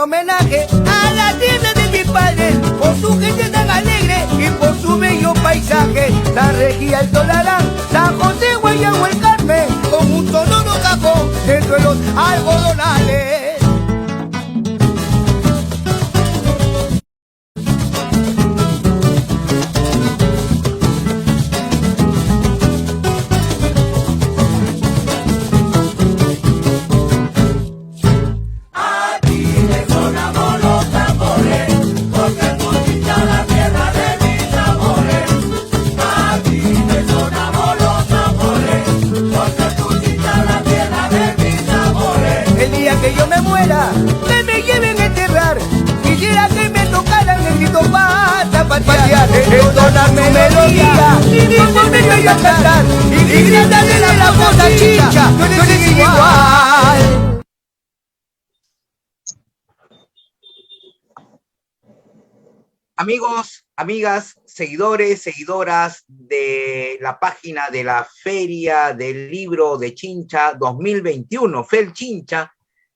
homenaje a la tierra de mis padres, por su gente tan alegre y por su bello paisaje. San Regía, el Tolarán, San José, Guayabo, el Carmen, con un sonoro cajón dentro de los algodonales. Que yo me muera, que me lleven a enterrar, quisiera que me tocaran el grito para patear, entonar mi melodía, y ponerme a cantar, y gritarle la voz a Chincha, no eres igual. Amigos, amigas, seguidores, seguidoras de la página de la Feria del Libro de Chincha 2021, FEL Chincha,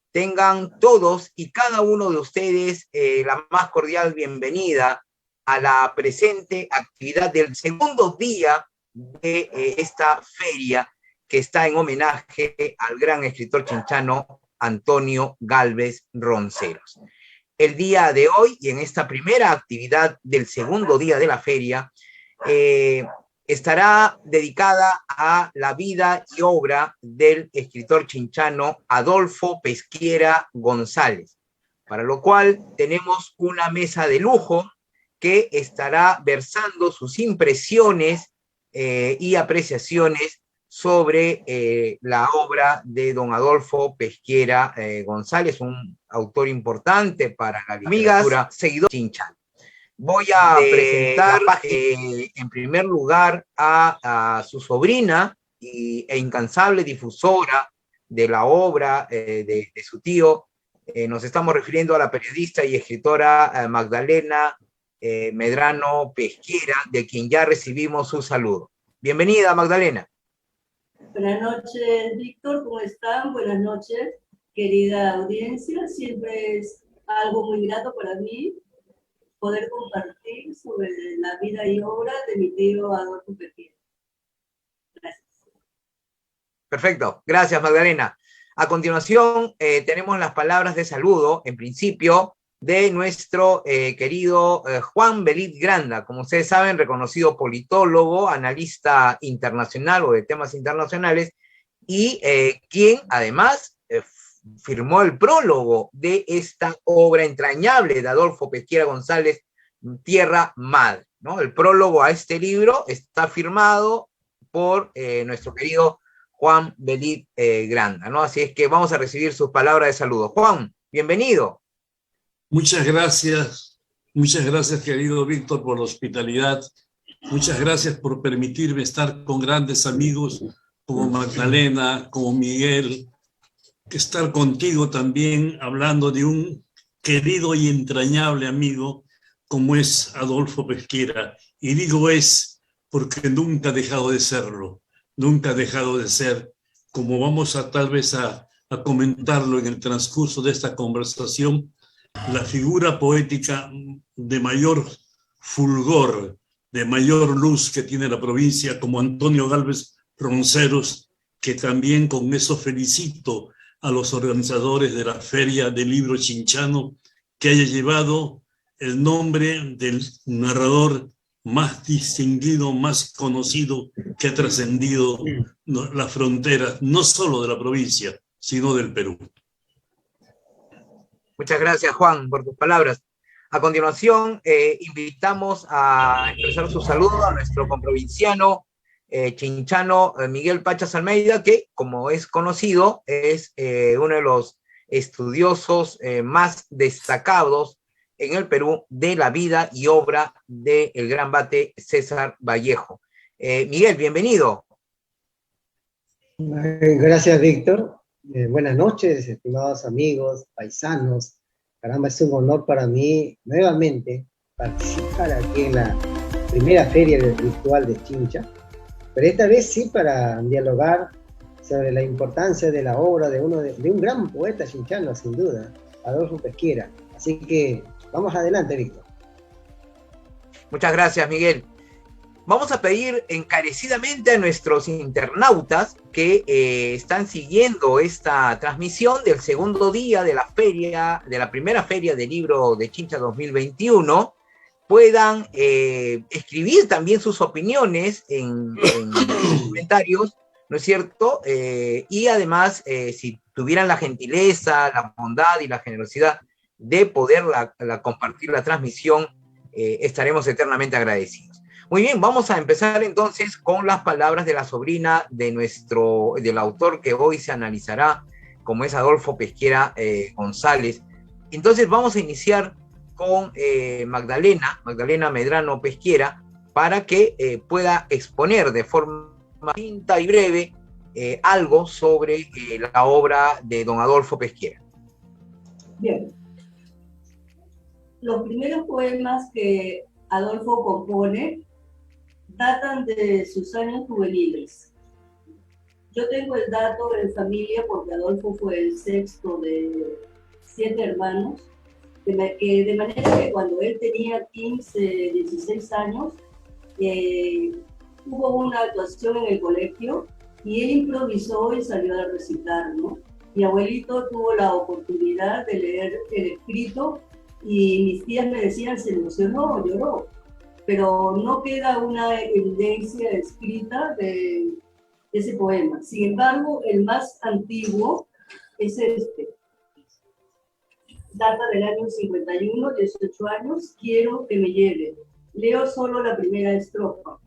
tengan todos y cada uno de ustedes la más cordial bienvenida a la presente actividad del segundo día de esta feria que está en homenaje al gran escritor chinchano Antonio Gálvez Ronceros. El día de hoy y en esta primera actividad del segundo día de la feria estará dedicada a la vida y obra del escritor chinchano Adolfo Pesquera González, para lo cual tenemos una mesa de lujo que estará versando sus impresiones y apreciaciones sobre la obra de don Adolfo Pesquera González, un autor importante para la literatura seguidor chinchano. Voy a presentar en primer lugar a su sobrina e incansable difusora de la obra de su tío. Nos estamos refiriendo a la periodista y escritora Magdalena Medrano Pesquera, de quien ya recibimos su saludo. Bienvenida, Magdalena. Buenas noches, Víctor, ¿cómo están? Buenas noches, querida audiencia. Siempre es algo muy grato para mí poder compartir sobre la vida y obra de mi tío Adolfo Pesquera. Gracias. Perfecto, gracias Magdalena. A continuación tenemos las palabras de saludo, en principio, de nuestro querido Juan Belit Granda, como ustedes saben, reconocido politólogo, analista internacional o de temas internacionales, y quien además firmó el prólogo de esta obra entrañable de Adolfo Pesquera González, Tierra Madre, ¿no? El prólogo a este libro está firmado por nuestro querido Juan Belit Granda, ¿no? Así es que vamos a recibir sus palabras de saludo. Juan, bienvenido. Muchas gracias querido Víctor por la hospitalidad, muchas gracias por permitirme estar con grandes amigos como Magdalena, como Miguel, estar contigo también hablando de un querido y entrañable amigo como es Adolfo Pesquera. Y digo es porque nunca ha dejado de serlo, nunca ha dejado de ser, como vamos a tal vez a comentarlo en el transcurso de esta conversación, la figura poética de mayor fulgor, de mayor luz que tiene la provincia, como Antonio Gálvez Ronceros, que también con eso felicito a los organizadores de la Feria del Libro Chinchano, que haya llevado el nombre del narrador más distinguido, más conocido, que ha trascendido las fronteras, no solo de la provincia, sino del Perú. Muchas gracias, Juan, por tus palabras. A continuación, invitamos a expresar su saludo a nuestro comprovinciano chinchano Miguel Pachas Almeida, que, como es conocido, es uno de los estudiosos más destacados en el Perú de la vida y obra del gran bate César Vallejo. Miguel, bienvenido. Gracias, Víctor. Buenas noches, estimados amigos, paisanos. Caramba, es un honor para mí nuevamente participar aquí en la primera feria virtual de Chincha, pero esta vez sí para dialogar sobre la importancia de la obra de un gran poeta chinchano, sin duda, Adolfo Pesquera. Así que vamos adelante, Víctor. Muchas gracias, Miguel. Vamos a pedir encarecidamente a nuestros internautas que están siguiendo esta transmisión del segundo día de la feria, de la primera feria del libro de Chincha 2021, puedan escribir también sus opiniones en los comentarios, ¿no es cierto? Y además, si tuvieran la gentileza, la bondad y la generosidad de poder compartir la transmisión, estaremos eternamente agradecidos. Muy bien, vamos a empezar entonces con las palabras de la sobrina del autor que hoy se analizará, como es Adolfo Pesquera González. Entonces vamos a iniciar con Magdalena Medrano Pesquera, para que pueda exponer de forma distinta y breve algo sobre la obra de don Adolfo Pesquera. Bien. Los primeros poemas que Adolfo compone datan de sus años juveniles. Yo tengo el dato en familia porque Adolfo fue el sexto de 7 hermanos, de manera que cuando él tenía 15, 16 años, hubo una actuación en el colegio y él improvisó y salió a recitar, ¿no? Mi abuelito tuvo la oportunidad de leer el escrito y mis tías me decían, se emocionó, lloró, pero no queda una evidencia escrita de ese poema. Sin embargo, el más antiguo es este. Data del año 51, 18 años, quiero que me lleve. Leo solo la primera estrofa.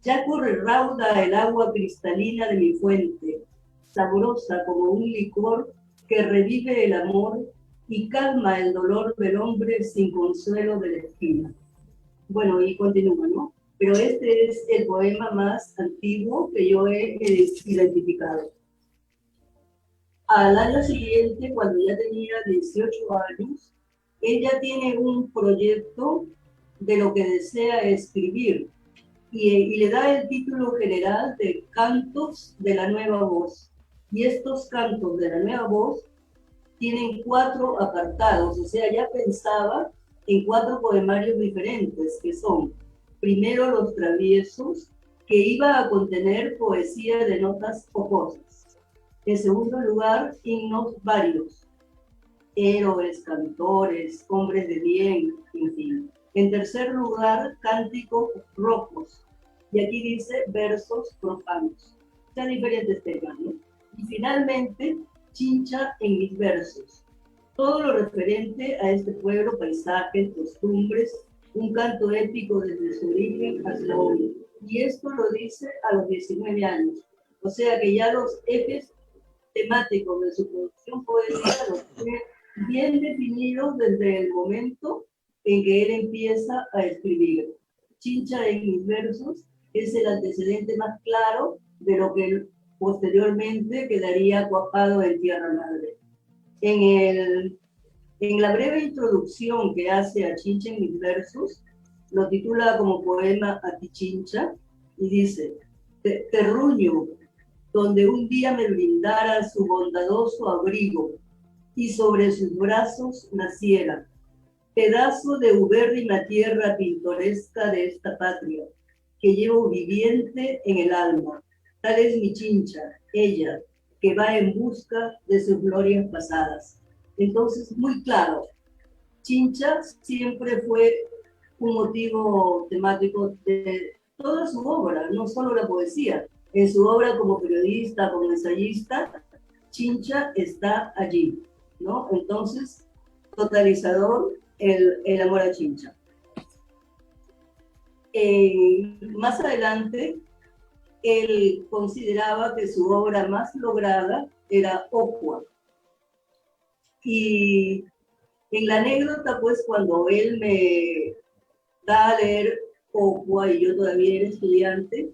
Ya corre rauda el agua cristalina de mi fuente, sabrosa como un licor que revive el amor y calma el dolor del hombre sin consuelo de la esquina. Bueno, y continúa, ¿no? Pero este es el poema más antiguo que yo he identificado. Al año siguiente, cuando ya tenía 18 años, ella tiene un proyecto de lo que desea escribir y le da el título general de Cantos de la Nueva Voz. Y estos cantos de la Nueva Voz tienen 4 apartados, o sea, ya pensaba en 4 poemarios diferentes, que son, primero, Los Traviesos, que iba a contener poesía de notas jocosas. En segundo lugar, himnos varios, héroes, cantores, hombres de bien, en fin. En tercer lugar, cánticos rojos, y aquí dice versos profanos. O sea, diferentes temas, ¿no? Y finalmente, Chincha en mis versos. Todo lo referente a este pueblo, paisajes, costumbres, un canto épico desde su origen hasta hoy. Y esto lo dice a los 19 años. O sea que ya los ejes temáticos de su producción poética los tiene bien definidos desde el momento en que él empieza a escribir. Chincha en mis versos es el antecedente más claro de lo que posteriormente quedaría cuajado en Tierra Madre. En la breve introducción que hace a Chincha en mis versos, lo titula como poema A ti Chincha y dice: terruño, donde un día me brindara su bondadoso abrigo y sobre sus brazos naciera, pedazo de ubérrima tierra pintoresca de esta patria, que llevo viviente en el alma. Tal es mi Chincha, ella, que va en busca de sus glorias pasadas. Entonces, muy claro, Chincha siempre fue un motivo temático de toda su obra, no solo la poesía. En su obra como periodista, como ensayista, Chincha está allí, ¿no? Entonces, totalizador el amor a Chincha. Más adelante, él consideraba que su obra más lograda era Ocua. Y en la anécdota, pues, cuando él me da a leer Ocua y yo todavía era estudiante,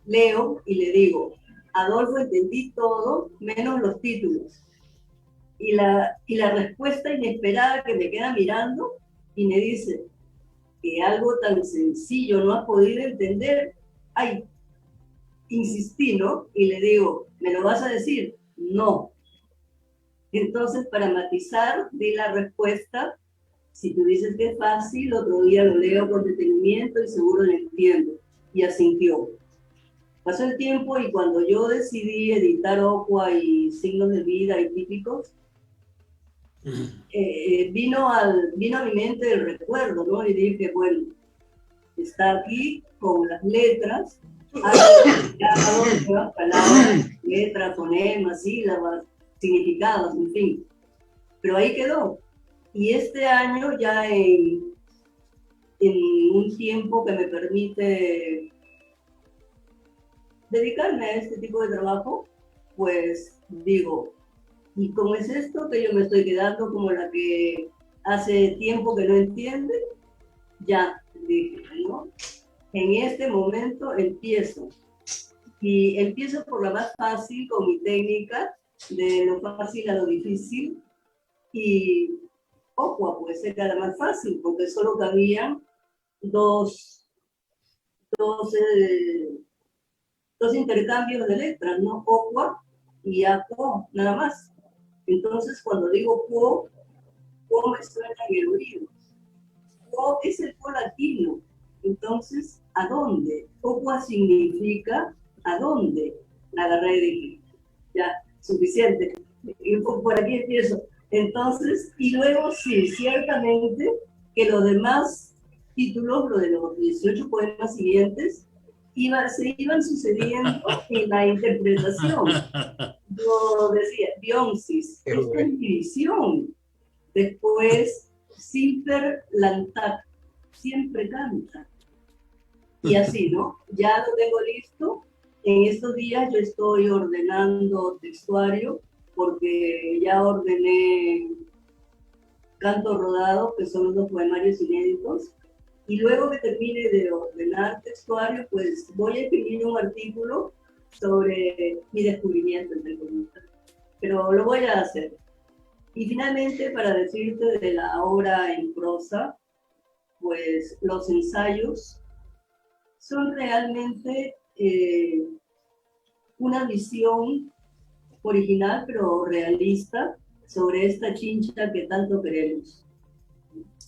leo y le digo: Adolfo, entendí todo menos los títulos. Y la respuesta inesperada que me queda mirando y me dice que algo tan sencillo no has podido entender. Ay, insistí, ¿no? Y le digo: ¿me lo vas a decir? No. Entonces, para matizar, di la respuesta. Si tú dices que es fácil, otro día lo leo con detenimiento y seguro lo entiendo. Y asintió. Pasó el tiempo y cuando yo decidí editar Ocua y Signos de Vida y Típicos, vino a mi mente el recuerdo, ¿no? Y dije, bueno, está aquí con las letras, hay nuevas palabras, letras, fonemas, sílabas, significados, en fin. Pero ahí quedó. Y este año, ya en un tiempo que me permite dedicarme a este tipo de trabajo, pues digo, ¿y cómo es esto que yo me estoy quedando como la que hace tiempo que no entiende? Ya, dije, ¿no? En este momento empiezo. Y empiezo por la más fácil, con mi técnica, de lo fácil a lo difícil. Y Ocua, pues era la más fácil, porque solo cabían dos intercambios de letras, ¿no? Ocua y Aquo, nada más. Entonces, cuando digo quo me suena en el oído. Quo es el quo latino. Entonces, ¿a dónde? Ocua significa ¿a dónde? La agarré de aquí. Ya, suficiente. Y por aquí empiezo. Entonces, y luego sí, ciertamente que los demás títulos, lo de los 18 poemas siguientes, se iban sucediendo en la interpretación. Yo decía, Dionsis, esta es mi visión. Después, Simper Lantac, siempre canta. Y así, ¿no? Ya lo tengo listo. En estos días yo estoy ordenando textuario, porque ya ordené Canto Rodado, que son los 2 poemarios inéditos, y luego que termine de ordenar textuario, pues voy a escribir un artículo sobre mi descubrimiento, entre comillas. Pero lo voy a hacer. Y finalmente, para decirte de la obra en prosa, pues los ensayos son realmente una visión original, pero realista, sobre esta Chincha que tanto queremos.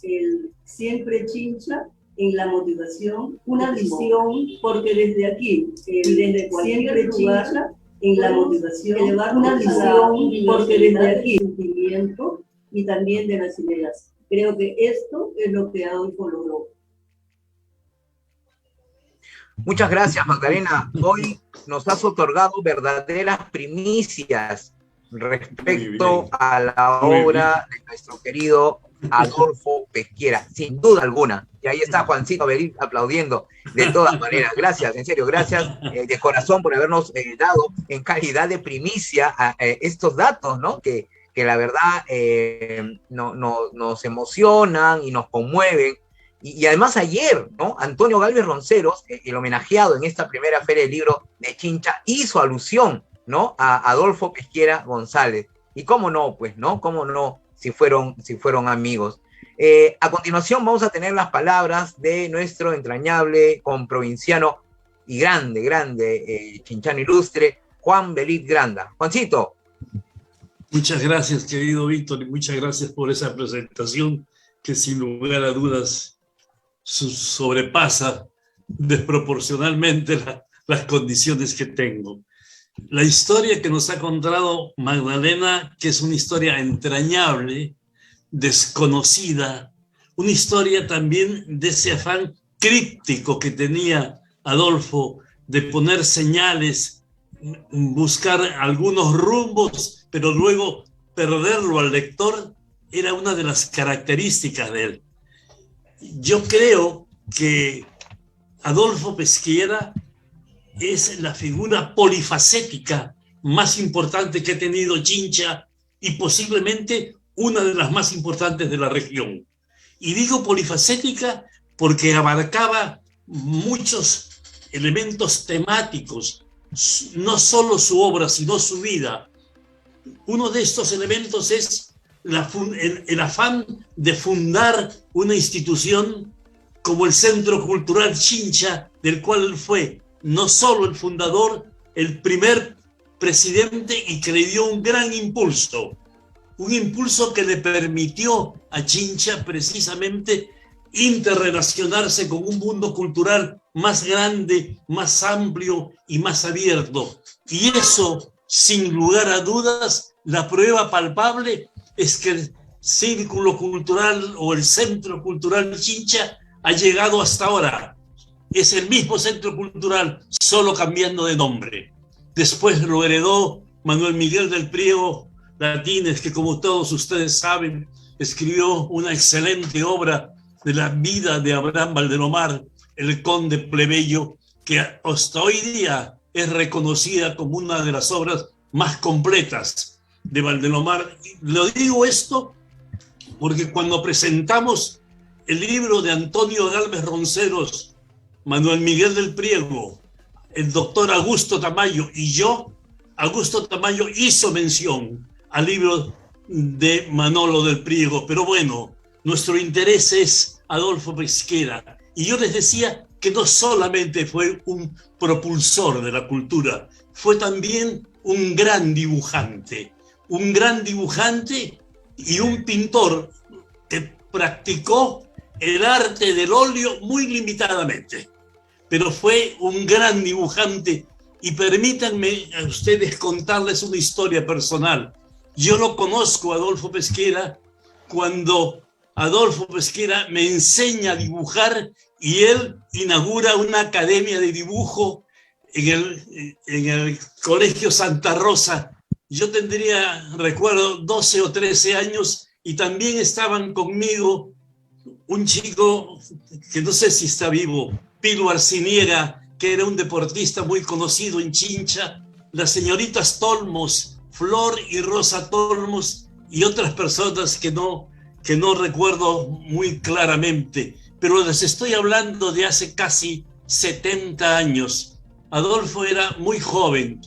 El siempre Chincha en la motivación, una visión, porque desde aquí, desde cualquier lugar, en la motivación, una visión, porque desde aquí, sentimiento y también de las ideas. Creo que esto es lo que Adolfo logró. Muchas gracias, Magdalena. Hoy nos has otorgado verdaderas primicias respecto a la obra de nuestro querido Adolfo Pesquera, sin duda alguna. Y ahí está Juancito Berín aplaudiendo de todas maneras. Gracias, en serio, gracias de corazón por habernos dado en calidad de primicia estos datos, ¿no? Que la verdad nos emocionan y nos conmueven. Y además ayer, ¿no? Antonio Gálvez Ronceros, el homenajeado en esta primera Feria del Libro de Chincha, hizo alusión, ¿no? A Adolfo Pesquera González. Y cómo no, pues, ¿no? Cómo no, si fueron amigos. A continuación vamos a tener las palabras de nuestro entrañable comprovinciano y grande chinchano ilustre, Juan Belit Granda. Juancito. Muchas gracias, querido Víctor, y muchas gracias por esa presentación que sin lugar a dudas sobrepasa desproporcionalmente las condiciones que tengo. La historia que nos ha contado Magdalena, que es una historia entrañable, desconocida, una historia también de ese afán críptico que tenía Adolfo de poner señales, buscar algunos rumbos, pero luego perderlo al lector, era una de las características de él. Yo creo que Adolfo Pesquera es la figura polifacética más importante que ha tenido Chincha y posiblemente una de las más importantes de la región. Y digo polifacética porque abarcaba muchos elementos temáticos, no solo su obra, sino su vida. Uno de estos elementos es el afán de fundar una institución como el Centro Cultural Chincha, del cual él fue no solo el fundador, el primer presidente y que le dio un gran impulso. un impulso que le permitió a Chincha precisamente interrelacionarse con un mundo cultural más grande, más amplio y más abierto. Y eso, sin lugar a dudas, la prueba palpable es que el círculo cultural o el centro cultural Chincha ha llegado hasta ahora. Es el mismo centro cultural, solo cambiando de nombre. Después lo heredó Manuel Miguel del Priego Latínez, que como todos ustedes saben, escribió una excelente obra de la vida de Abraham Valdelomar, el conde plebeyo, que hasta hoy día es reconocida como una de las obras más completas de Valdelomar. Lo digo esto porque cuando presentamos el libro de Antonio Gálvez Ronceros, Manuel Miguel del Priego, el doctor Augusto Tamayo y yo, Augusto Tamayo hizo mención al libro de Manolo del Priego, pero bueno, nuestro interés es Adolfo Pesquera. Y yo les decía que no solamente fue un propulsor de la cultura, fue también un gran dibujante y un pintor que practicó el arte del óleo muy limitadamente, pero fue un gran dibujante. Y permítanme a ustedes contarles una historia personal. Yo lo conozco a Adolfo Pesquera cuando Adolfo Pesquera me enseña a dibujar y él inaugura una academia de dibujo en el Colegio Santa Rosa. Yo tendría, recuerdo, 12 o 13 años y también estaban conmigo un chico que no sé si está vivo, Pilo Arciniega, que era un deportista muy conocido en Chincha, las señoritas Tolmos, Flor y Rosa Tolmos y otras personas que no recuerdo muy claramente, pero les estoy hablando de hace casi 70 años. Adolfo era muy joven,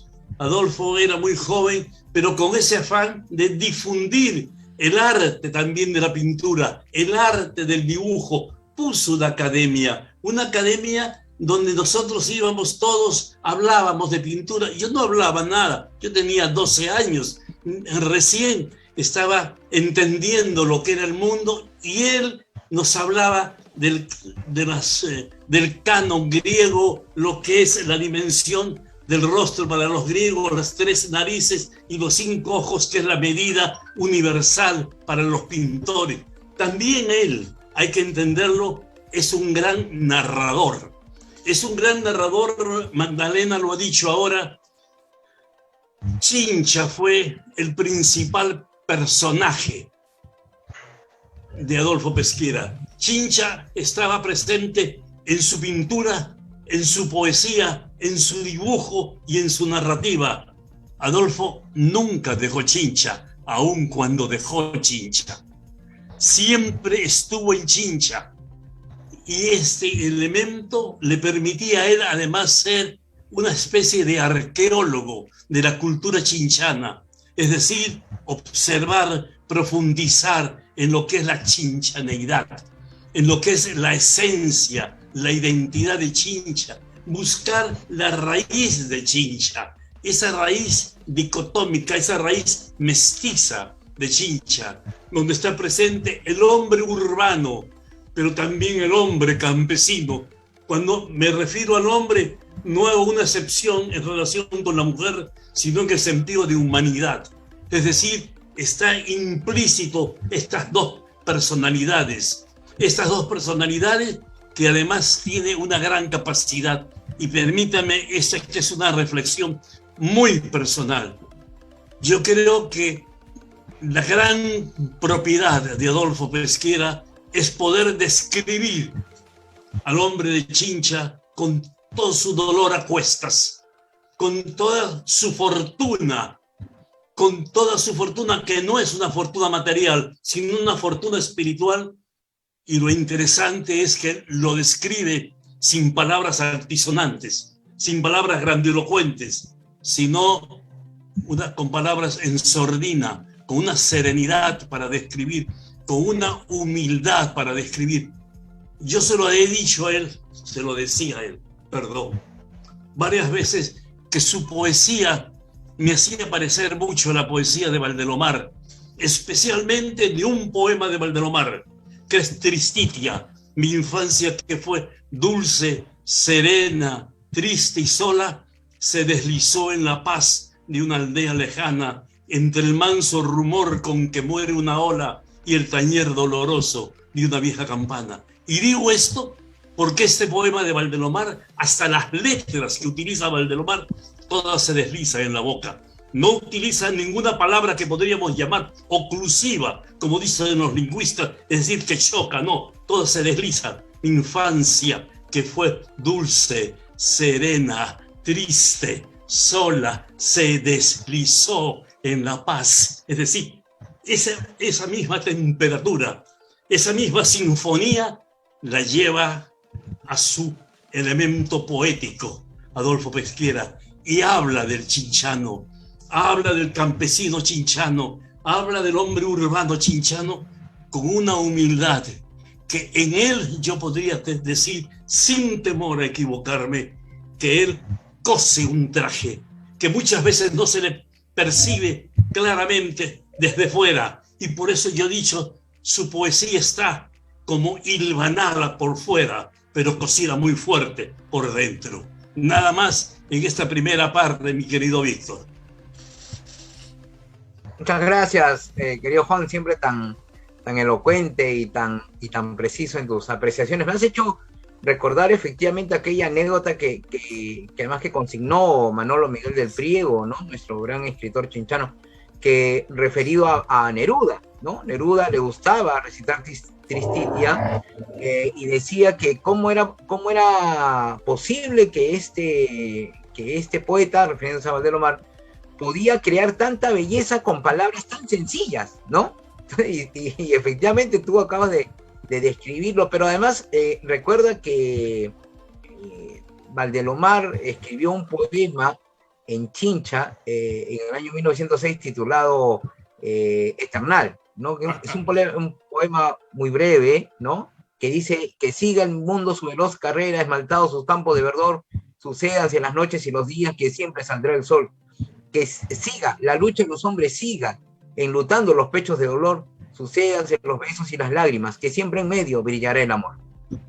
pero con ese afán de difundir el arte también de la pintura, el arte del dibujo, puso una academia donde nosotros íbamos todos, hablábamos de pintura. Yo no hablaba nada, yo tenía 12 años, recién estaba entendiendo lo que era el mundo y él nos hablaba del canon griego, lo que es la dimensión del rostro para los griegos, las 3 narices y los 5 ojos, que es la medida universal para los pintores. También él, hay que entenderlo, es un gran narrador. Magdalena lo ha dicho ahora. Chincha fue el principal personaje de Adolfo Pesquera. Chincha estaba presente en su pintura, en su poesía, en su dibujo y en su narrativa. Adolfo nunca dejó Chincha, aun cuando dejó Chincha. Siempre estuvo en Chincha. Y este elemento le permitía a él además ser una especie de arqueólogo de la cultura chinchana, es decir, observar, profundizar en lo que es la chinchaneidad, en lo que es la esencia, la identidad de Chincha, buscar la raíz de Chincha, esa raíz dicotómica, esa raíz mestiza de Chincha, donde está presente el hombre urbano, pero también el hombre campesino. Cuando me refiero al hombre, no hago una excepción en relación con la mujer, sino en el sentido de humanidad. Es decir, está implícito estas dos personalidades que además tienen una gran capacidad. Y permítame, esta es una reflexión muy personal. Yo creo que la gran propiedad de Adolfo Pesquera es poder describir al hombre de Chincha con todo su dolor a cuestas, con toda su fortuna, que no es una fortuna material, sino una fortuna espiritual. Y lo interesante es que lo describe sin palabras altisonantes, sin palabras grandilocuentes, sino con palabras en sordina, con una serenidad para describir, con una humildad para describir. Yo se lo he dicho a él, se lo decía a él, varias veces, que su poesía me hacía parecer mucho la poesía de Valdelomar, especialmente de un poema de Valdelomar, que es Tristitia, mi infancia que fue dulce, serena, triste y sola, se deslizó en la paz de una aldea lejana, entre el manso rumor con que muere una ola y el tañer doloroso de una vieja campana. Y digo esto porque este poema de Valdelomar, hasta las letras que utiliza Valdelomar, todas se deslizan en la boca. No utiliza ninguna palabra que podríamos llamar oclusiva, como dicen los lingüistas, es decir, que choca, no, todo se desliza. Infancia que fue dulce, serena, triste, sola, se deslizó en la paz. Es decir, esa misma temperatura, esa misma sinfonía la lleva a su elemento poético, Adolfo Pesquera, y habla del chinchano, habla del campesino chinchano, habla del hombre urbano chinchano con una humildad que en él yo podría decir, sin temor a equivocarme, que él cose un traje que muchas veces no se le percibe claramente desde fuera, y por eso yo he dicho, su poesía está como hilvanada por fuera, pero cosida muy fuerte por dentro. Nada más en esta primera parte, mi querido Víctor. Muchas gracias, querido Juan, siempre tan elocuente y tan preciso en tus apreciaciones. Me has hecho recordar efectivamente aquella anécdota que además que consignó Manolo Miguel del Priego, ¿no? Nuestro gran escritor chinchano, que referido a Neruda, ¿no? Neruda le gustaba recitar Tristitia y decía que cómo era posible que este poeta, refiriéndose a Valdelomar, podía crear tanta belleza con palabras tan sencillas, ¿no? Y efectivamente tú acabas de describirlo, pero además recuerda que Valdelomar escribió un poema en Chincha en el año 1906 titulado Eternal, ¿no? Es un poema muy breve, ¿no? Que dice que siga el mundo su veloz carrera, esmaltados sus campos de verdor, sucédanse las noches y los días, que siempre saldrá el sol. Que siga, la lucha de los hombres siga, enlutando los pechos de dolor, sucédanse los besos y las lágrimas, que siempre en medio brillará el amor.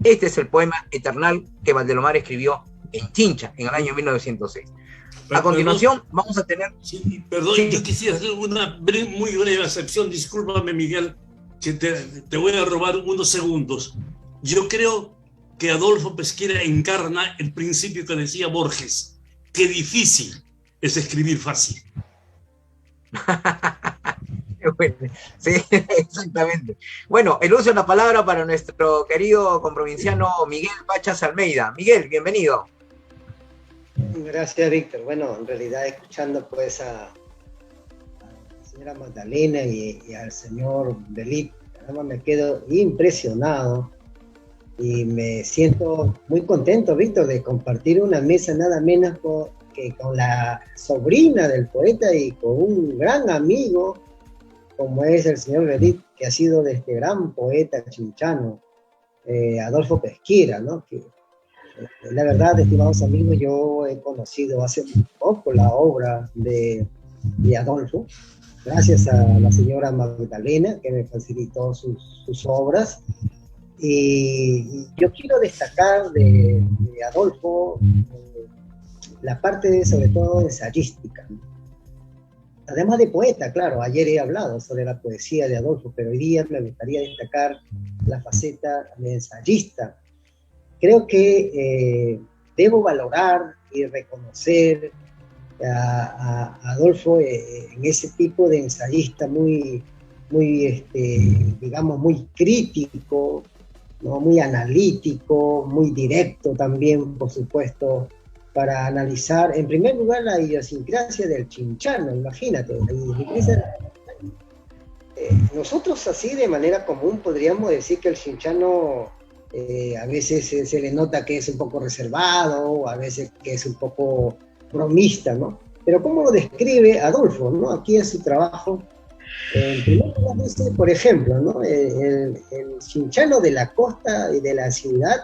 Este es el poema Eternal que Valdelomar escribió en Chincha en el año 1906. A continuación vamos a tener... Sí, perdón, sí. Yo quisiera hacer una muy breve excepción, discúlpame Miguel, que te voy a robar unos segundos. Yo creo que Adolfo Pesquera encarna el principio que decía Borges, qué difícil es escribir fácil. Sí, exactamente. Bueno, el uso de la palabra para nuestro querido comprovinciano Miguel Pachas Almeida. Miguel, bienvenido. Gracias, Víctor. Bueno, en realidad escuchando pues a la señora Magdalena y al señor Belit, me quedo impresionado y me siento muy contento, Víctor, de compartir una mesa nada menos que con la sobrina del poeta y con un gran amigo como es el señor Belit, que ha sido de este gran poeta chinchano, Adolfo Pesquera, ¿no? Que, la verdad, estimados amigos, yo he conocido hace muy poco la obra de Adolfo, gracias a la señora Magdalena, que me facilitó sus obras, y yo quiero destacar de Adolfo la parte, sobre todo, ensayística, ¿no? Además de poeta, claro, ayer he hablado sobre la poesía de Adolfo, pero hoy día me gustaría destacar la faceta de ensayista. Creo que debo valorar y reconocer a Adolfo en ese tipo de ensayista muy digamos, muy crítico, ¿no? Muy analítico, muy directo también, por supuesto, para analizar, en primer lugar, la idiosincrasia del chinchano. Imagínate, la idiosincrasia. Nosotros así de manera común podríamos decir que el chinchano a veces se le nota que es un poco reservado, a veces que es un poco bromista, ¿no? Pero ¿cómo lo describe Adolfo, ¿no? Aquí en su trabajo, en primer lugar dice, por ejemplo, ¿no? El chinchano de la costa y de la ciudad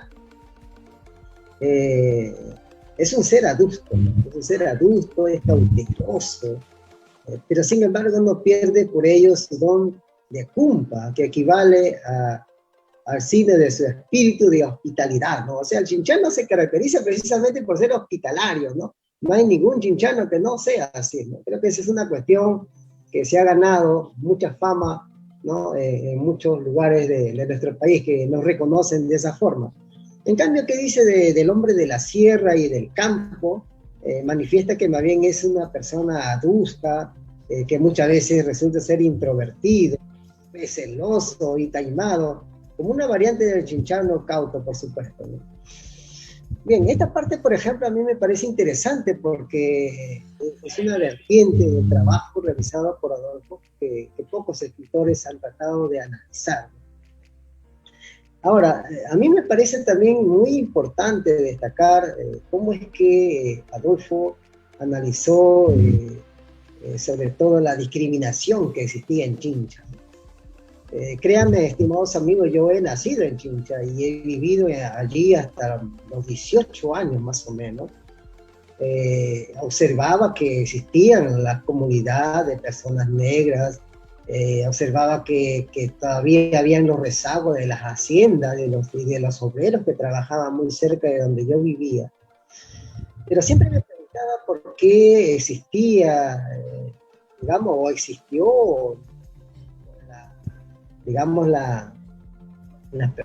es un ser adusto, ¿no? Es un ser adusto, es cauteloso, pero sin embargo no pierde por ello su don de cumpa, que equivale al signo de su espíritu de hospitalidad, ¿no? O sea, el chinchano se caracteriza precisamente por ser hospitalario, ¿no? No hay ningún chinchano que no sea así, ¿no? Creo que esa es una cuestión que se ha ganado mucha fama, ¿no? En muchos lugares de nuestro país que nos reconocen de esa forma. En cambio, ¿qué dice del hombre de la sierra y del campo? Manifiesta que más bien es una persona adusta, que muchas veces resulta ser introvertido, celoso y taimado, como una variante del chinchano cauto, por supuesto, ¿no? Bien, esta parte, por ejemplo, a mí me parece interesante porque es una vertiente de trabajo realizado por Adolfo que pocos escritores han tratado de analizar. Ahora, a mí me parece también muy importante destacar cómo es que Adolfo analizó sobre todo la discriminación que existía en Chincha. Créanme, estimados amigos, yo he nacido en Chincha y he vivido allí hasta los 18 años más o menos. Observaba que existían la comunidad de personas negras, observaba que todavía habían los rezagos de las haciendas de los obreros que trabajaban muy cerca de donde yo vivía. Pero siempre me preguntaba por qué existía, digamos, o existió, digamos, las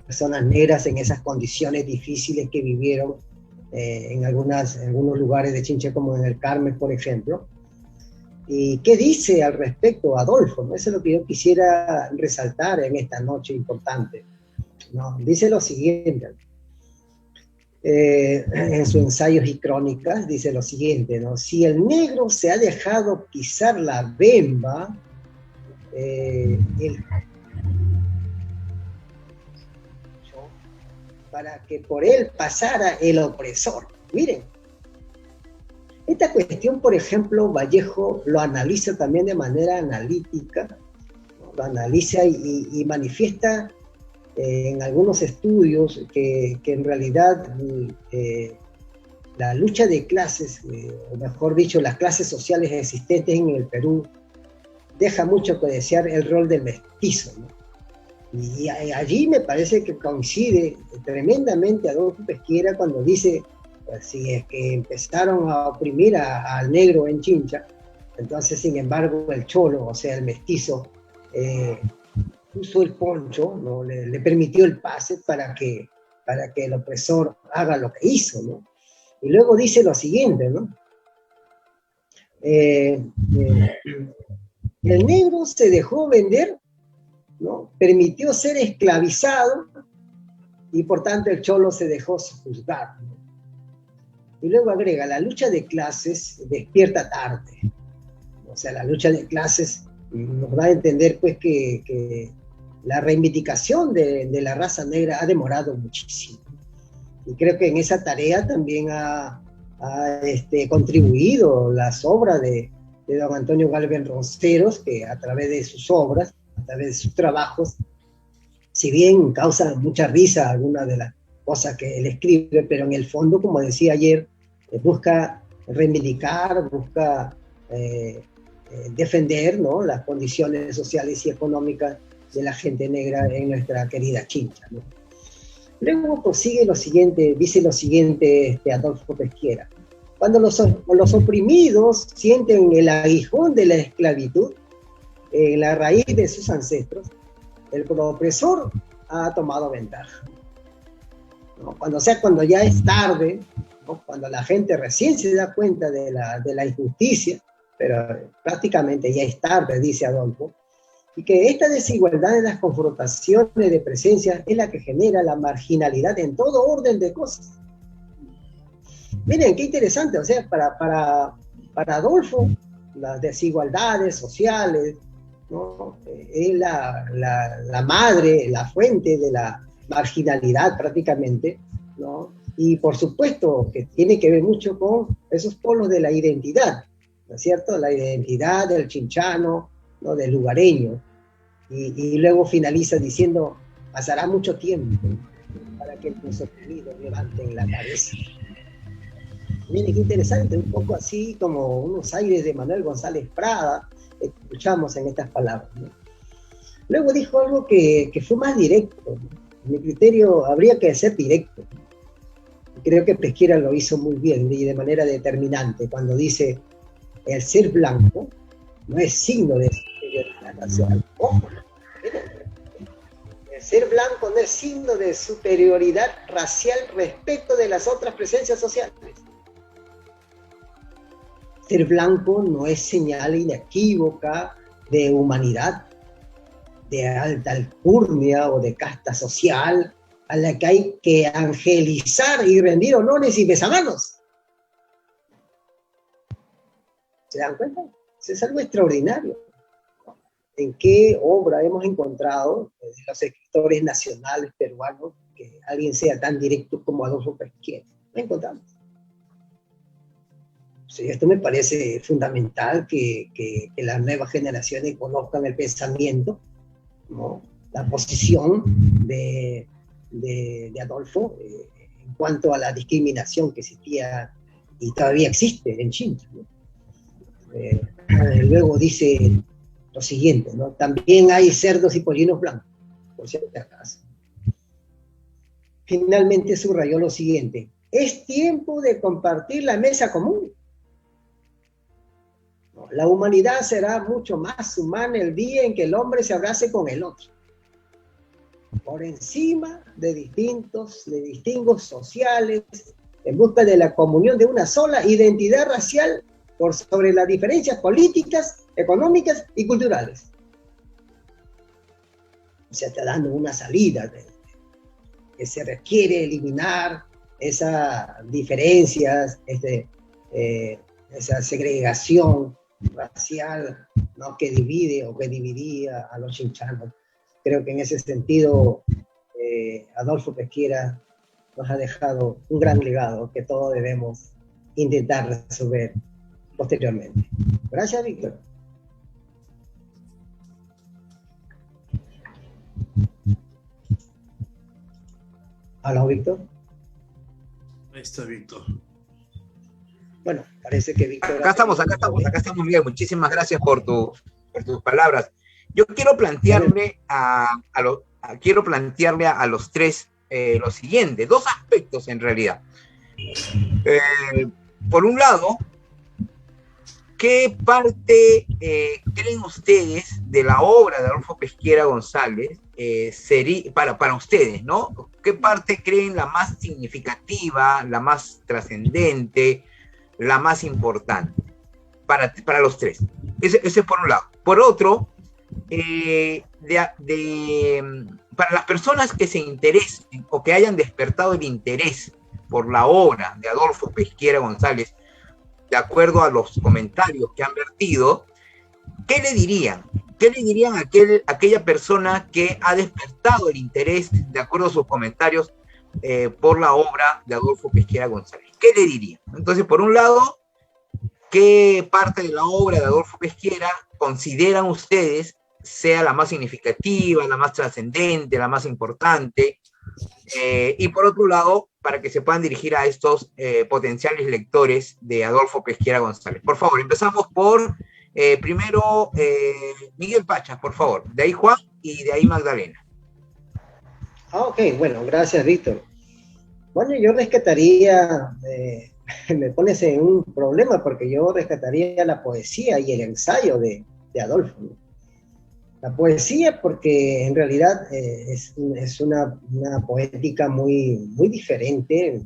personas negras en esas condiciones difíciles que vivieron en algunos lugares de Chincha, como en el Carmen, por ejemplo. ¿Y qué dice al respecto Adolfo? ¿No? Eso es lo que yo quisiera resaltar en esta noche importante, ¿no? Dice lo siguiente, en sus ensayos y crónicas, dice lo siguiente, ¿no? Si el negro se ha dejado pisar la bemba, para que por él pasara el opresor. Miren, esta cuestión, por ejemplo, Vallejo lo analiza también de manera analítica, ¿no? Lo analiza y manifiesta en algunos estudios que en realidad la lucha de clases, o mejor dicho, las clases sociales existentes en el Perú, deja mucho que desear el rol del mestizo, ¿no? Y allí me parece que coincide tremendamente Adolfo Pesquera cuando dice, pues, si es que empezaron a oprimir al negro en Chincha, entonces sin embargo el cholo, o sea el mestizo, puso el poncho, ¿no? Le permitió el pase para que el opresor haga lo que hizo, ¿no? Y luego dice lo siguiente, ¿no? El negro se dejó vender, ¿no? Permitió ser esclavizado y por tanto el cholo se dejó juzgar, ¿no? Y luego agrega, la lucha de clases despierta tarde. O sea, la lucha de clases nos da a entender pues que la reivindicación de la raza negra ha demorado muchísimo. Y creo que en esa tarea también ha contribuido las obras de don Antonio Galvez Ronceros, que a través de sus obras, a través de sus trabajos, si bien causan mucha risa algunas de las cosas que él escribe, pero en el fondo, como decía ayer, busca reivindicar, busca defender, ¿no?, las condiciones sociales y económicas de la gente negra en nuestra querida Chincha, ¿no? Luego prosigue lo siguiente, dice lo siguiente Adolfo Pesquera: cuando los oprimidos sienten el aguijón de la esclavitud en la raíz de sus ancestros, el opresor ha tomado ventaja, ¿no? Cuando ya es tarde, ¿no?, cuando la gente recién se da cuenta de la injusticia, pero prácticamente ya es tarde, dice Adolfo, y que esta desigualdad en las confrontaciones de presencia es la que genera la marginalidad en todo orden de cosas. Miren, qué interesante, o sea, para Adolfo, las desigualdades sociales, ¿no?, es la madre, la fuente de la marginalidad prácticamente, ¿no? Y por supuesto que tiene que ver mucho con esos polos de la identidad, ¿no es cierto? La identidad del chinchano, ¿no?, del lugareño. Y luego finaliza diciendo, pasará mucho tiempo para que los oprimidos levanten la cabeza. Miren qué interesante, un poco así como unos aires de Manuel González Prada, escuchamos en estas palabras, ¿no? Luego dijo algo que fue más directo, ¿no? En mi criterio habría que ser directo. Creo que Pesquera lo hizo muy bien y de manera determinante cuando dice: el ser blanco no es signo de superioridad racial. Ojo, el ser blanco no es signo de superioridad racial respecto de las otras presencias sociales. Ser blanco no es señal inequívoca de humanidad, de alta alcurnia o de casta social a la que hay que angelizar y rendir honores y besamanos. ¿Se dan cuenta? Eso es algo extraordinario. ¿En qué obra hemos encontrado de los escritores nacionales peruanos que alguien sea tan directo como Adolfo Pesquera? No encontramos. Sí, esto me parece fundamental que las nuevas generaciones conozcan el pensamiento, ¿no? La posición de Adolfo en cuanto a la discriminación que existía y todavía existe en Chincha, ¿no? Luego dice lo siguiente, ¿no? También hay cerdos y pollinos blancos, por si acaso. Finalmente subrayó lo siguiente: es tiempo de compartir la mesa común. La humanidad será mucho más humana el día en que el hombre se abrace con el otro, por encima de distingos sociales, en busca de la comunión de una sola identidad racial, por sobre las diferencias políticas, económicas y culturales. Se está dando una salida que se requiere eliminar esas diferencias, esa segregación racial, ¿no? Que divide o que dividía a los chinchanos. Creo que en ese sentido Adolfo Pesquera nos ha dejado un gran legado que todos debemos intentar resolver posteriormente. Gracias, Víctor. ¿Aló, Víctor? Ahí está Víctor. Bueno, parece que Víctor... Acá estamos, Miguel. Muchísimas gracias por tus palabras. Yo quiero plantearle quiero plantearle a los tres lo siguiente, dos aspectos en realidad. Por un lado, ¿qué parte creen ustedes de la obra de Adolfo Pesquera González sería para ustedes, ¿no? ¿Qué parte creen la más significativa, la más trascendente, la más importante para los tres? Ese por un lado. Por otro, para las personas que se interesen o que hayan despertado el interés por la obra de Adolfo Pesquera González, de acuerdo a los comentarios que han vertido, ¿qué le dirían? ¿Qué le dirían a aquella persona que ha despertado el interés, de acuerdo a sus comentarios, por la obra de Adolfo Pesquera González? ¿Qué le dirían? Entonces, por un lado, ¿qué parte de la obra de Adolfo Pesquera consideran ustedes sea la más significativa, la más trascendente, la más importante? Y por otro lado, para que se puedan dirigir a estos potenciales lectores de Adolfo Pesquera González. Por favor, empezamos por primero Miguel Pachas, por favor, de ahí Juan y de ahí Magdalena. Ok, bueno, gracias, Víctor. Bueno, yo rescataría, me pones en un problema porque yo rescataría la poesía y el ensayo de Adolfo, ¿no? La poesía porque en realidad es una poética muy diferente,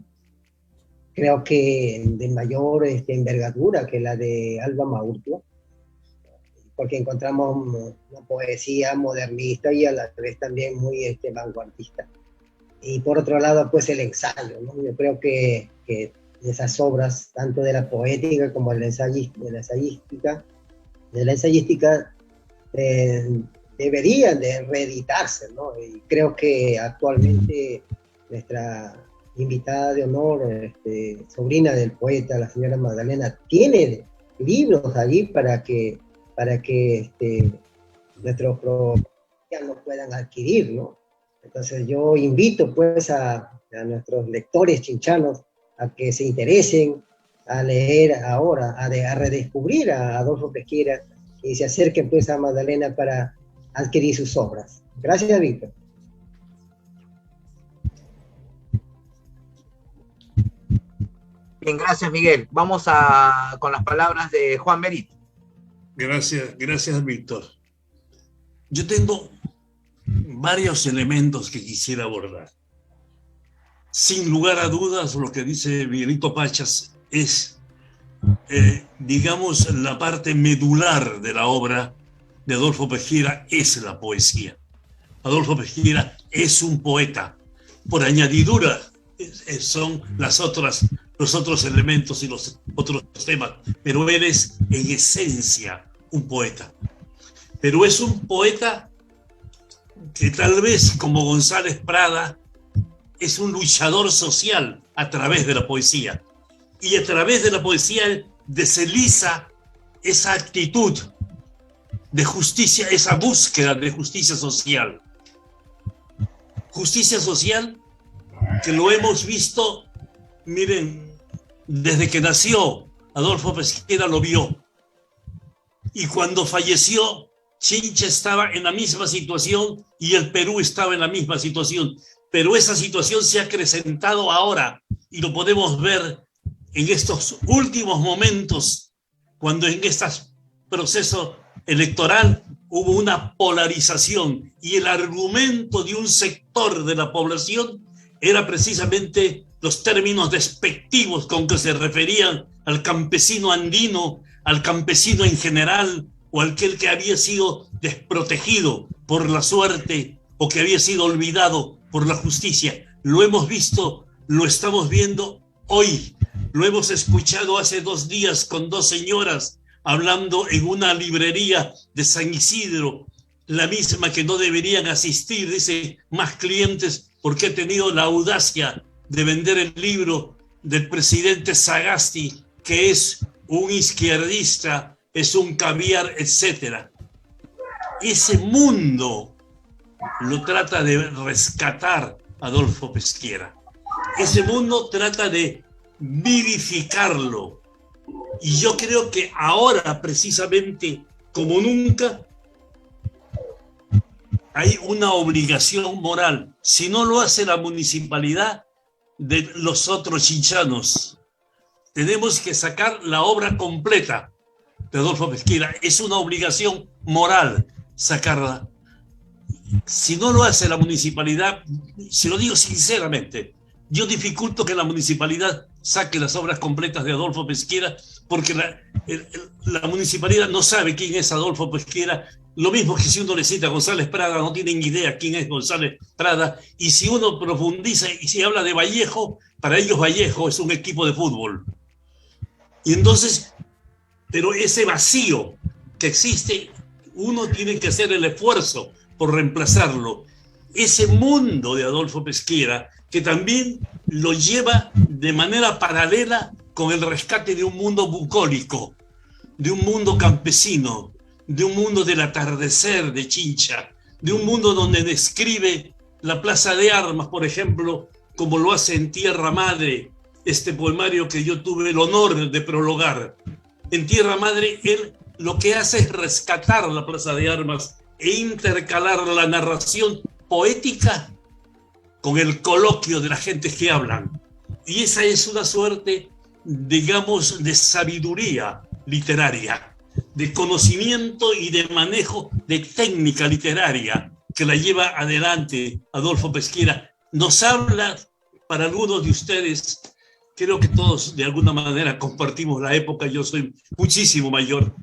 creo que de mayor envergadura que la de Alba Maurtua, porque encontramos una poesía modernista y a la vez también muy vanguardista. Y por otro lado, pues el ensayo, ¿no? Yo creo que esas obras, tanto de la poética como de la ensayística, deberían de reeditarse, ¿no? Y creo que actualmente nuestra invitada de honor, sobrina del poeta, la señora Magdalena, tiene libros allí para que nuestros lo puedan adquirir, ¿no? Entonces yo invito pues a nuestros lectores chinchanos a que se interesen a leer ahora, a redescubrir a Adolfo Pesquera y se acerquen pues a Magdalena para adquirir sus obras. Gracias, Víctor. Bien, gracias, Miguel. Vamos con las palabras de Juan Merit. Gracias, Víctor. Yo tengo varios elementos que quisiera abordar. Sin lugar a dudas, lo que dice Miguelito Pachas es, digamos, la parte medular de la obra de Adolfo Pesquera es la poesía. Adolfo Pesquera es un poeta. Por añadidura, son los otros elementos y los otros temas, pero él es en esencia un poeta. Pero es un poeta que tal vez, como González Prada, es un luchador social a través de la poesía. Y a través de la poesía él desliza esa actitud de justicia, esa búsqueda de justicia social. Justicia social que lo hemos visto, miren, desde que nació Adolfo Pesquera lo vio. Y cuando falleció, Chincha estaba en la misma situación y el Perú estaba en la misma situación. Pero esa situación se ha acrecentado ahora y lo podemos ver en estos últimos momentos, cuando en este proceso electoral hubo una polarización y el argumento de un sector de la población era precisamente los términos despectivos con que se referían al campesino andino, al campesino en general, o aquel que había sido desprotegido por la suerte o que había sido olvidado por la justicia. Lo hemos visto, lo estamos viendo hoy. Lo hemos escuchado hace 2 días con 2 señoras hablando en una librería de San Isidro, la misma que no deberían asistir, dice, más clientes porque he tenido la audacia de vender el libro del presidente Sagasti, que es un izquierdista, es un caviar, etc. Ese mundo lo trata de rescatar Adolfo Pesquera. Ese mundo trata de vivificarlo. Y yo creo que ahora, precisamente, como nunca, hay una obligación moral. Si no lo hace la municipalidad, de los otros chinchanos, tenemos que sacar la obra completa de Adolfo Pesquera. Es una obligación moral sacarla. Si no lo hace la municipalidad, se lo digo sinceramente, yo dificulto que la municipalidad saque las obras completas de Adolfo Pesquera, porque la municipalidad no sabe quién es Adolfo Pesquera. Lo mismo que si uno le cita a González Prada, no tienen idea quién es González Prada. Y si uno profundiza y si habla de Vallejo, para ellos Vallejo es un equipo de fútbol. Y entonces, pero ese vacío que existe, uno tiene que hacer el esfuerzo por reemplazarlo. Ese mundo de Adolfo Pesquera, que también lo lleva de manera paralela con el rescate de un mundo bucólico, de un mundo campesino, de un mundo del atardecer de Chincha, de un mundo donde describe la Plaza de Armas, por ejemplo, como lo hace en Tierra Madre, este poemario que yo tuve el honor de prologar. En Tierra Madre, él lo que hace es rescatar la Plaza de Armas e intercalar la narración poética con el coloquio de la gente que hablan. Y esa es una suerte, digamos, de sabiduría literaria, de conocimiento y de manejo de técnica literaria que la lleva adelante Adolfo Pesquera. Nos habla, para algunos de ustedes, creo que todos de alguna manera compartimos la época. Yo soy muchísimo mayor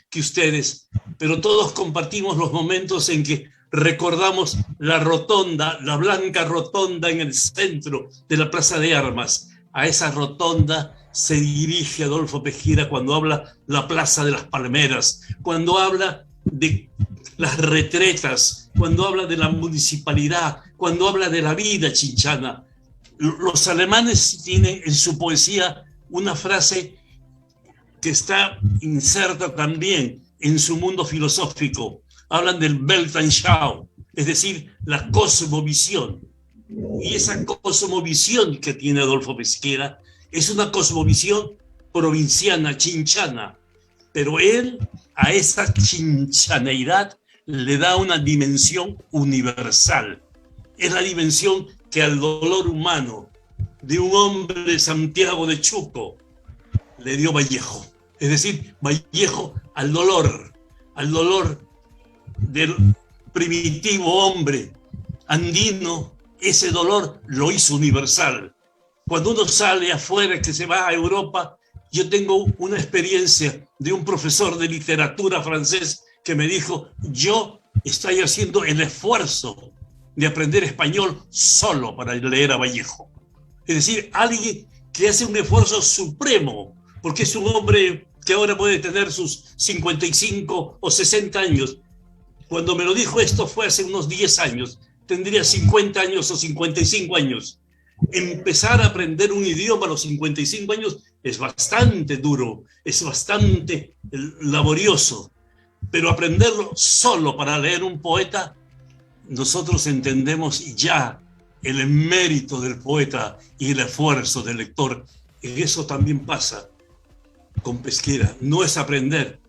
que ustedes, pero todos compartimos los momentos en que recordamos la rotonda, la blanca rotonda en el centro de la Plaza de Armas. A esa rotonda se dirige Adolfo Pesquera cuando habla la Plaza de las Palmeras, cuando habla de las retretas, cuando habla de la municipalidad, cuando habla de la vida chinchana. Los alemanes tienen en su poesía una frase que está inserta también en su mundo filosófico. Hablan del Weltanschauung, es decir, la cosmovisión. Y esa cosmovisión que tiene Adolfo Pesquera Es una cosmovisión provinciana, chinchana, pero él a esa chinchaneidad le da una dimensión universal. Es la dimensión que al dolor humano de un hombre de Santiago de Chuco le dio Vallejo. Es decir, Vallejo al dolor del primitivo hombre andino, ese dolor lo hizo universal. Cuando uno sale afuera, que se va a Europa, yo tengo una experiencia de un profesor de literatura francés que me dijo, yo estoy haciendo el esfuerzo de aprender español solo para leer a Vallejo. Es decir, alguien que hace un esfuerzo supremo, porque es un hombre que ahora puede tener sus 55 o 60 años. Cuando me lo dijo esto fue hace unos 10 años, tendría 50 años o 55 años. Empezar a aprender un idioma a los 55 años es bastante duro, es bastante laborioso, pero aprenderlo solo para leer un poeta, nosotros entendemos ya el mérito del poeta y el esfuerzo del lector. Y eso también pasa con Pesquera. No es aprender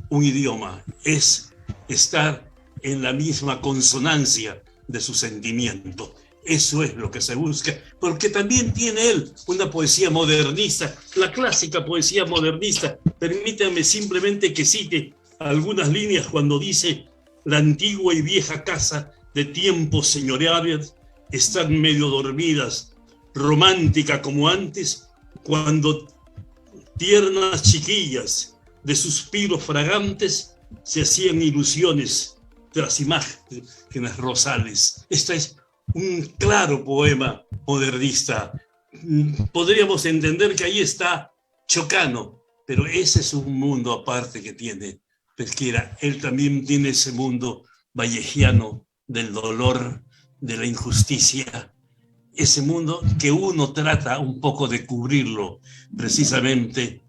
un idioma, es estar en la misma consonancia de su sentimiento. Eso es lo que se busca, porque también tiene él una poesía modernista, la clásica poesía modernista. Permítanme simplemente que cite algunas líneas cuando dice: la antigua y vieja casa de tiempos señoriales están medio dormidas, romántica como antes, cuando tiernas chiquillas de suspiros fragantes se hacían ilusiones tras imágenes rosales. Este es un claro poema modernista. Podríamos entender que ahí está Chocano, pero ese es un mundo aparte que tiene Pesquera. Él también tiene ese mundo vallejiano del dolor, de la injusticia, ese mundo que uno trata un poco de cubrirlo precisamente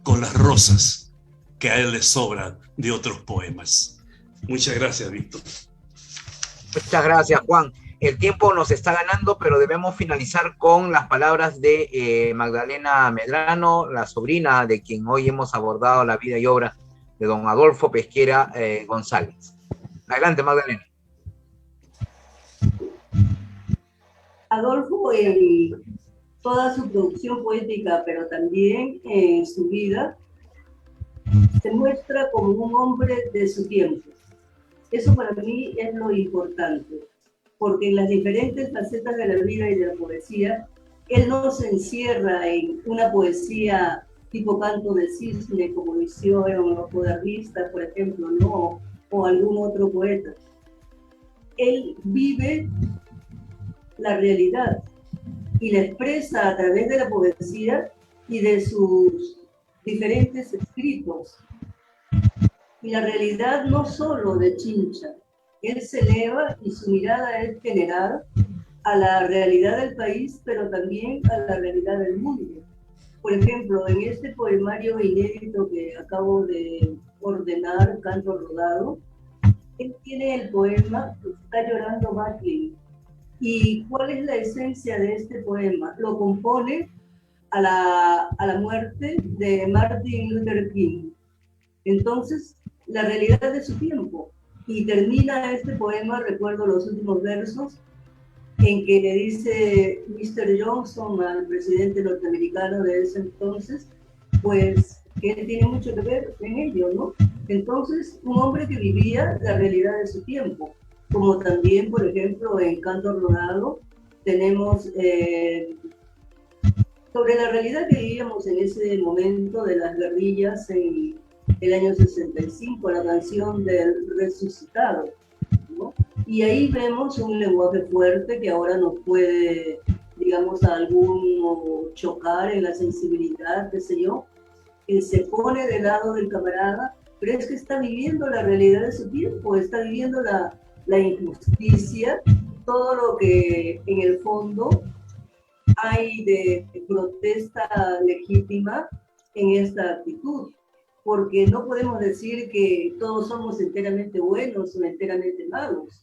con las rosas que a él le sobran de otros poemas. Muchas gracias, Víctor. Muchas gracias, Juan. El tiempo nos está ganando, pero debemos finalizar con las palabras de Magdalena Medrano, la sobrina de quien hoy hemos abordado la vida y obra de don Adolfo Pesquera González. Adelante, Magdalena. Adolfo, en toda su producción poética, pero también en su vida, se muestra como un hombre de su tiempo. Eso para mí es lo importante, porque en las diferentes facetas de la vida y de la poesía, él no se encierra en una poesía tipo canto de cisne, como hicieron los modernistas, por ejemplo, ¿no? O algún otro poeta. Él vive la realidad y la expresa a través de la poesía y de sus diferentes escritos. Y la realidad no solo de Chincha, él se eleva y su mirada es general a la realidad del país, pero también a la realidad del mundo. Por ejemplo, en este poemario inédito que acabo de ordenar, Canto Rodado, él tiene el poema Está llorando Macklin. ¿Y cuál es la esencia de este poema? Lo compone a la muerte de Martin Luther King. Entonces, la realidad de su tiempo. Y termina este poema, recuerdo los últimos versos, en que le dice Mr. Johnson al presidente norteamericano de ese entonces, pues que él tiene mucho que ver en ello, ¿no? Entonces, un hombre que vivía la realidad de su tiempo, como también, por ejemplo, en Canto Rodado, tenemos sobre la realidad que vivíamos en ese momento de las guerrillas en el año 65, la canción del resucitado, ¿no? Y ahí vemos un lenguaje fuerte que ahora nos puede, digamos, a alguno chocar en la sensibilidad, qué sé yo, que se pone del lado del camarada, pero es que está viviendo la realidad de su tiempo, está viviendo la injusticia, todo lo que en el fondo hay de protesta legítima en esta actitud, porque no podemos decir que todos somos enteramente buenos o enteramente malos,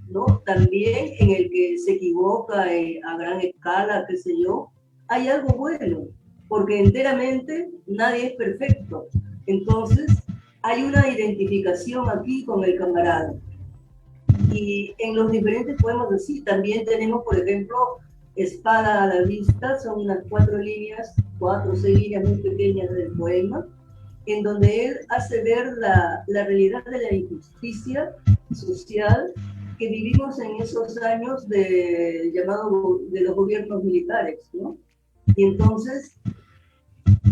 ¿no? También en el que se equivoca a gran escala, qué sé yo, hay algo bueno, porque enteramente nadie es perfecto. Entonces, hay una identificación aquí con el camarada. Y en los diferentes poemas así, también tenemos, por ejemplo, Espada a la vista, son unas 4 o 6 líneas muy pequeñas del poema, en donde él hace ver la realidad de la injusticia social que vivimos en esos años de los gobiernos militares, ¿no? Y entonces,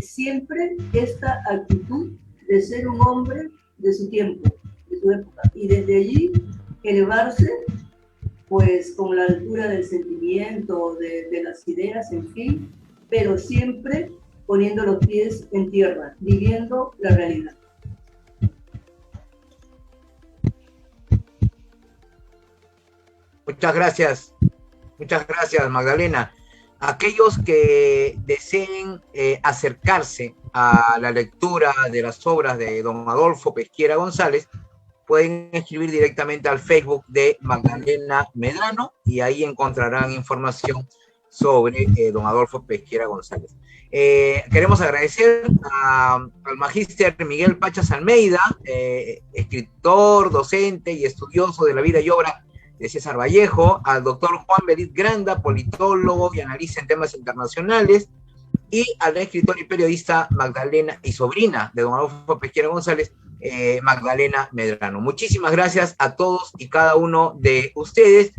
siempre esta actitud de ser un hombre de su tiempo, de su época, y desde allí elevarse, pues con la altura del sentimiento, de las ideas, en fin, pero siempre poniendo los pies en tierra, viviendo la realidad. Muchas gracias Magdalena. Aquellos que deseen acercarse a la lectura de las obras de don Adolfo Pesquera González, pueden escribir directamente al Facebook de Magdalena Medrano y ahí encontrarán información sobre don Adolfo Pesquera González. Queremos agradecer al magíster Miguel Pachas Almeida, escritor, docente y estudioso de la vida y obra de César Vallejo, al doctor Juan Berit Granda, politólogo y analista en temas internacionales, y a la escritora y periodista Magdalena, y sobrina de don Adolfo Pesquera González, Magdalena Medrano. Muchísimas gracias a todos y cada uno de ustedes.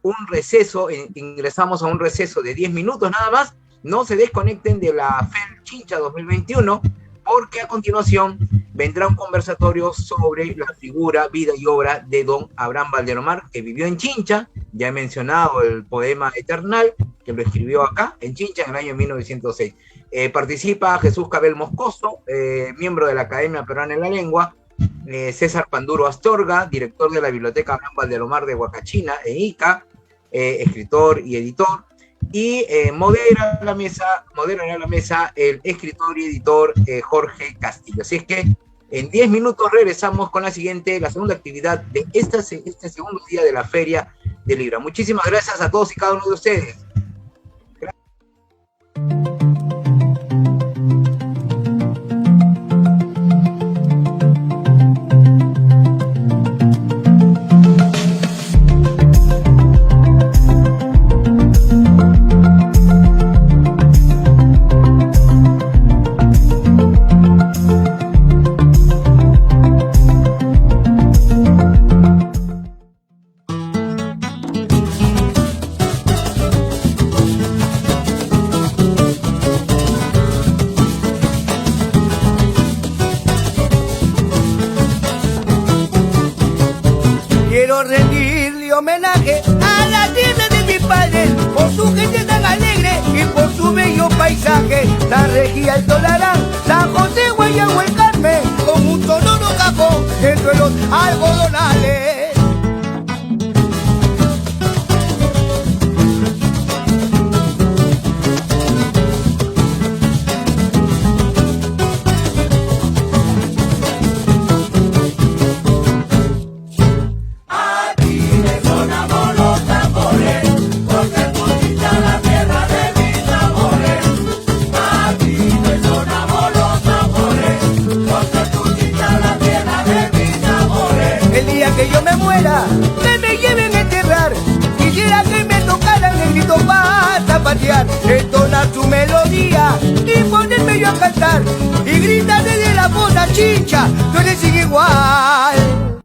Un receso, ingresamos a un receso de 10 minutos nada más. No se desconecten de la FEL Chincha 2021, porque a continuación vendrá un conversatorio sobre la figura, vida y obra de don Abraham Valderomar, que vivió en Chincha. Ya he mencionado el poema Eternal, que lo escribió acá, en Chincha, en el año 1906. Participa Jesús Cabel Moscoso, miembro de la Academia Peruana de la Lengua, César Panduro Astorga, director de la Biblioteca Abraham Valderomar de Huacachina, en Ica, escritor y editor, y moderará la mesa el escritor y editor Jorge Castillo. Así es que en 10 minutos regresamos con la segunda actividad de este segundo día de la Feria de Libra. Muchísimas gracias a todos y cada uno de ustedes. Quiero rendirle homenaje a la tierra de mis padres, por su gente tan alegre y por su bello paisaje. San Regía, el Tolarán, San José, Guayabo, el Carmen, con un sonoro cajón entre los algodonales. Que yo me muera, que me lleven a enterrar. Quisiera que me tocaran el grito para zapatear, entonar su melodía y ponerme yo a cantar y gritar desde la fosa Chincha, tú eres igual.